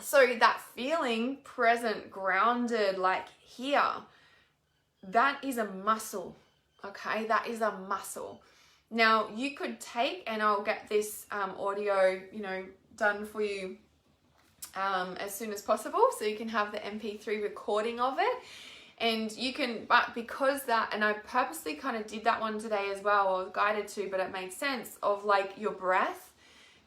Speaker 1: So that feeling present, grounded, like here, that is a muscle. Okay, that is a muscle. Now you could take, and I'll get this audio, you know, done for you as soon as possible, so you can have the MP3 recording of it. And you can, but because that, and I purposely kind of did that one today as well, I was guided to, but it made sense of like your breath,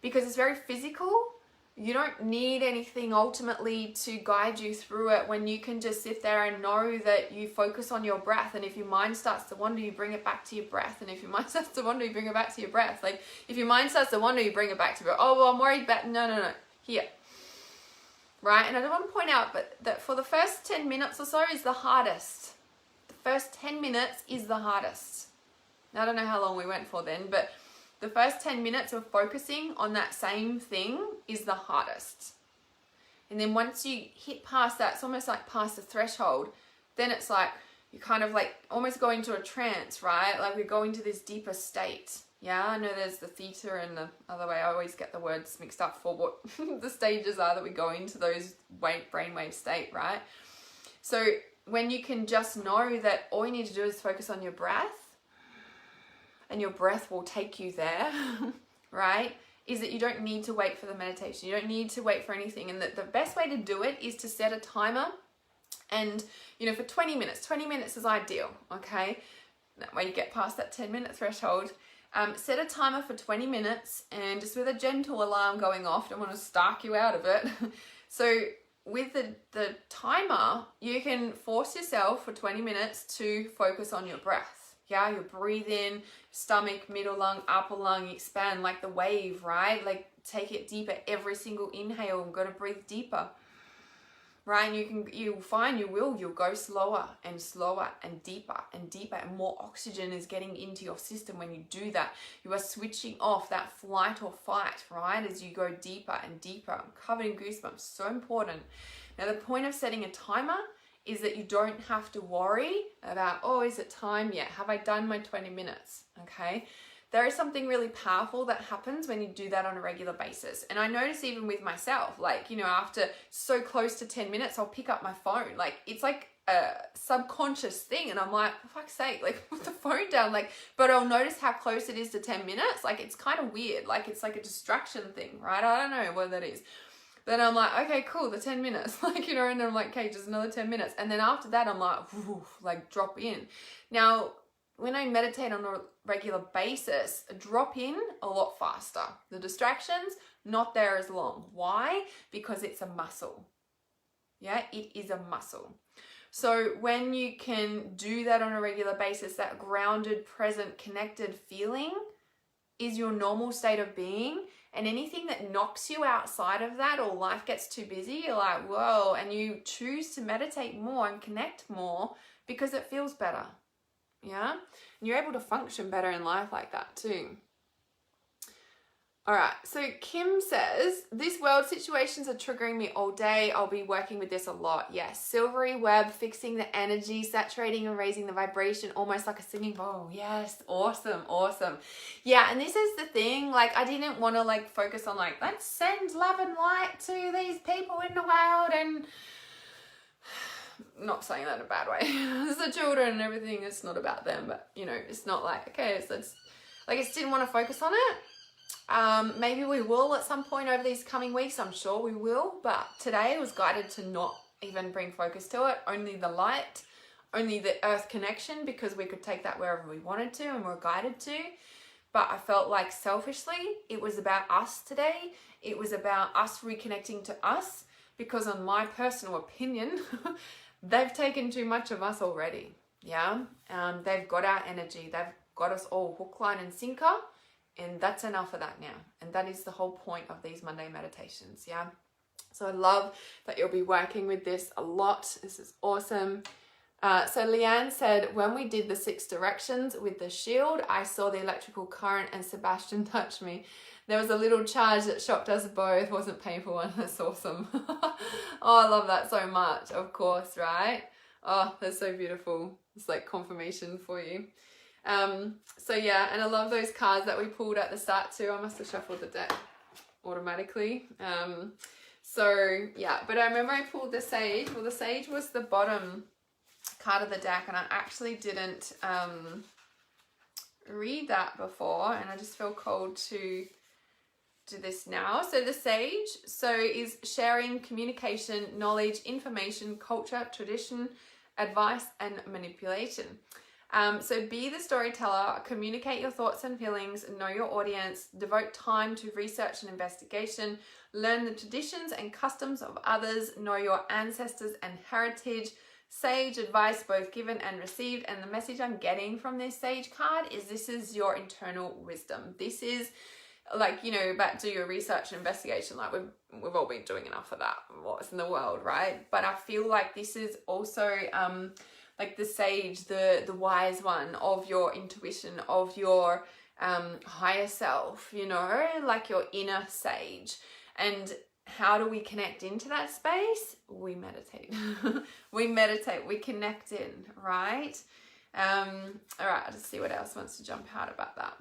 Speaker 1: because it's very physical. You don't need anything ultimately to guide you through it, when you can just sit there and know that you focus on your breath. And if your mind starts to wander, you bring it back to your breath. And if your mind starts to wander, you bring it back to your breath. Like if your mind starts to wander, you bring it back to your breath. Oh, well, I'm worried about, no, here. Right? And I want to point out, but that for the first 10 minutes or so is the hardest. The first 10 minutes is the hardest. Now, I don't know how long we went for then, but the first 10 minutes of focusing on that same thing is the hardest. And then once you hit past that, it's almost like past the threshold, then it's like you kind of like almost go into a trance, right? Like we go into this deeper state. Yeah, I know there's the theta and the other way. I always get the words mixed up for what the stages are that we go into those brainwave state, right? So when you can just know that all you need to do is focus on your breath, and your breath will take you there, right? Is that you don't need to wait for the meditation. You don't need to wait for anything. And the best way to do it is to set a timer. And, for 20 minutes. 20 minutes is ideal, okay? That way you get past that 10-minute threshold. Set a timer for 20 minutes and just with a gentle alarm going off. Don't want to stark you out of it. So with the timer, you can force yourself for 20 minutes to focus on your breath. Yeah, you breathe in, stomach, middle lung, upper lung, expand like the wave, right? Like take it deeper every single inhale. I'm going to breathe deeper, right? And you'll find you'll go slower and slower and deeper, and more oxygen is getting into your system when you do that. You are switching off that flight or fight, right? As you go deeper and deeper. I'm covered in goosebumps, so important. Now the point of setting a timer is that you don't have to worry about, oh, is it time yet? Have I done my 20 minutes? Okay. There is something really powerful that happens when you do that on a regular basis. And I notice even with myself, like, after so close to 10 minutes, I'll pick up my phone. Like, it's like a subconscious thing. And I'm like, for fuck's sake, like, put the phone down. Like, but I'll notice how close it is to 10 minutes. Like, it's kind of weird. Like, it's like a distraction thing, right? I don't know what that is. Then I'm like, okay, cool, the 10 minutes, like, and I'm like, okay, just another 10 minutes. And then after that, I'm like, drop in. Now, when I meditate on a regular basis, drop in a lot faster. The distractions, not there as long. Why? Because it's a muscle. Yeah, it is a muscle. So when you can do that on a regular basis, that grounded, present, connected feeling is your normal state of being. And anything that knocks you outside of that, or life gets too busy, you're like, whoa, and you choose to meditate more and connect more because it feels better. Yeah? And you're able to function better in life like that too. All right, so Kim says, this world situations are triggering me all day. I'll be working with this a lot. Yes, silvery web, fixing the energy, saturating and raising the vibration, almost like a singing bowl. Yes, awesome. Yeah, and this is the thing, like, I didn't want to like focus on like, let's send love and light to these people in the world, and not saying that in a bad way. It's the children and everything, it's not about them, but it's not like, okay, so it's like, I just didn't want to focus on it. Maybe we will at some point over these coming weeks. I'm sure we will, but today I was guided to not even bring focus to it. Only the light, only the earth connection, because we could take that wherever we wanted to and we're guided to. But I felt like selfishly, it was about us today. It was about us reconnecting to us, because on my personal opinion, they've taken too much of us already. Yeah. They've got our energy. They've got us all hook, line and sinker. And that's enough of that now. And that is the whole point of these Monday meditations, yeah? So I love that you'll be working with this a lot. This is awesome. So Leanne said, when we did the 6 directions with the shield, I saw the electrical current and Sebastian touched me. There was a little charge that shocked us both. Wasn't painful, and that's awesome. Oh, I love that so much, of course, right? Oh, that's so beautiful. It's like confirmation for you. So yeah, and I love those cards that we pulled at the start too. I must have shuffled the deck automatically. So yeah, but I remember I pulled the Sage. Well, the Sage was the bottom card of the deck, and I actually didn't read that before, and I just feel called to do this now. So the Sage is sharing, communication, knowledge, information, culture, tradition, advice, and manipulation. So be the storyteller, communicate your thoughts and feelings, know your audience, devote time to research and investigation, learn the traditions and customs of others, know your ancestors and heritage. Sage advice both given and received. And the message I'm getting from this Sage card is this is your internal wisdom. This is like, about do your research and investigation. Like we've all been doing enough of that. What's in the world, right? But I feel like this is also like the Sage, the wise one of your intuition, of your higher self, like your inner sage. And how do we connect into that space? We meditate. We meditate, we connect in, right? All right, I'll just see what else wants to jump out about that.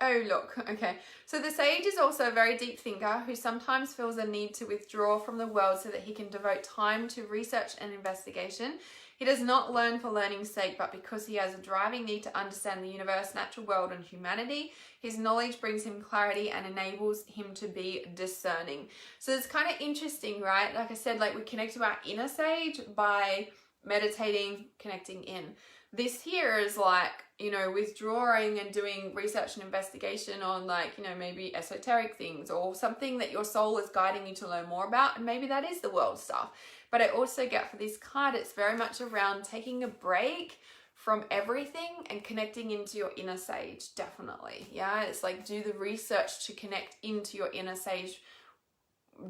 Speaker 1: Oh, look, okay. So the sage is also a very deep thinker who sometimes feels a need to withdraw from the world so that he can devote time to research and investigation. He does not learn for learning's sake, but because he has a driving need to understand the universe, natural world, and humanity. His knowledge brings him clarity and enables him to be discerning. So it's kind of interesting, right? Like I said, like we connect to our inner sage by meditating, connecting in. This here is like, you know, withdrawing and doing research and investigation on like, you know, maybe esoteric things or something that your soul is guiding you to learn more about. And maybe that is the world stuff. But I also get for this card, it's very much around taking a break from everything and connecting into your inner sage. Definitely. Yeah. It's like do the research to connect into your inner sage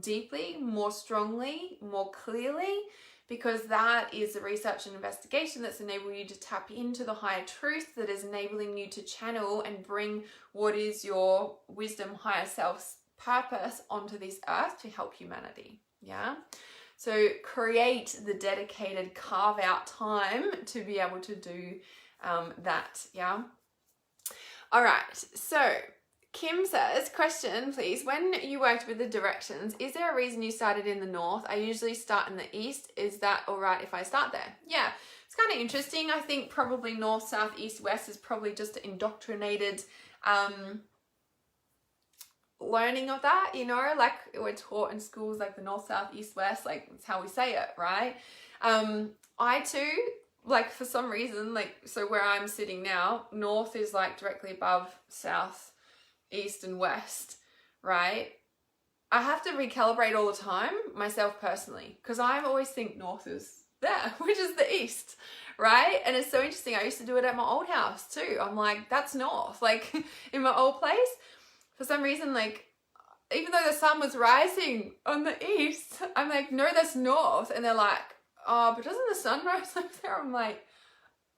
Speaker 1: deeply, more strongly, more clearly, because that is the research and investigation that's enabling you to tap into the higher truth, that is enabling you to channel and bring what is your wisdom, higher self's purpose onto this earth to help humanity. Yeah. So create the dedicated, carve out time to be able to do that. Yeah. All right. So Kim says, question please, when you worked with the directions, is there a reason you started in the north? I usually start in the east. Is that all right if I start there? Yeah, it's kind of interesting. I think probably north, south, east, west is probably just indoctrinated learning of that, you know, like we're taught in schools like the north, south, east, west, like it's how we say it, right? I too, like for some reason, like so where I'm sitting now, north is like directly above south, east and west, right? I have to recalibrate all the time myself personally because I always think north is there, which is the east, right? And it's so interesting. I used to do it at my old house too. I'm like, that's north. Like in my old place, for some reason, like even though the sun was rising on the east, I'm like, no, that's north. And they're like, oh, but doesn't the sun rise up there? I'm like,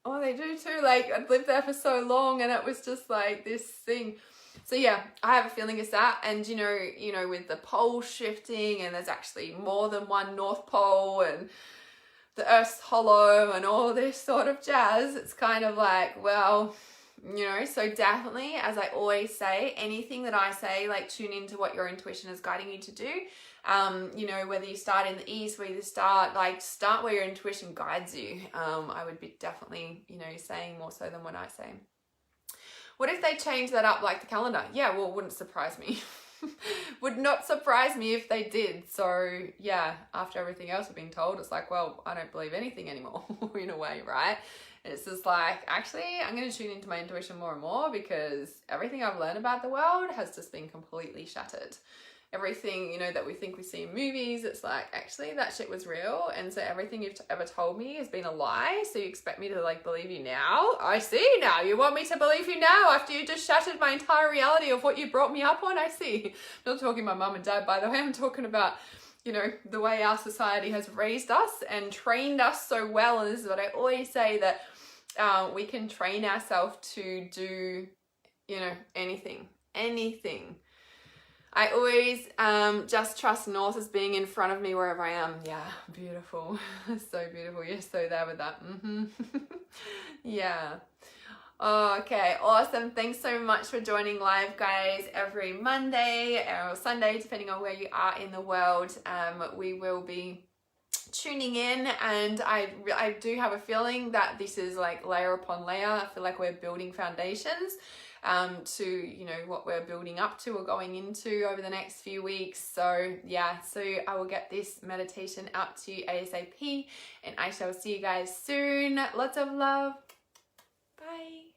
Speaker 1: oh, they do too. Like I'd lived there for so long and it was just like this thing. So yeah, I have a feeling it's that. And you know, with the poles shifting and there's actually more than one North Pole and the Earth's hollow and all this sort of jazz, it's kind of like, well, you know, so definitely, as I always say, anything that I say, like tune into what your intuition is guiding you to do. You know, whether you start in the east, whether you start where your intuition guides you. I would be definitely, you know, saying more so than what I say. What if they change that up like the calendar? Yeah, well, it wouldn't surprise me. Would not surprise me if they did. So yeah, after everything else I've been told, it's like, well, I don't believe anything anymore in a way, right? It's just like, actually, I'm going to tune into my intuition more and more because everything I've learned about the world has just been completely shattered. Everything, you know, that we think we see in movies, it's like, actually, that shit was real. And so everything you've ever told me has been a lie. So you expect me to like believe you now? I see now. You want me to believe you now after you just shattered my entire reality of what you brought me up on? I see. I'm not talking about mum and dad, by the way. I'm talking about, you know, the way our society has raised us and trained us so well. And this is what I always say, that we can train ourselves to do, you know, anything. I always just trust north as being in front of me wherever I am. Yeah, beautiful. So beautiful. You're so there with that. Yeah. Okay, awesome. Thanks so much for joining live, guys, every Monday or Sunday, depending on where you are in the world. We will be tuning in, and I do have a feeling that this is like layer upon layer. I feel like we're building foundations to, you know, what we're building up to or going into over the next few weeks. So yeah, so I will get this meditation out to you ASAP, and I shall see you guys soon. Lots of love. Bye.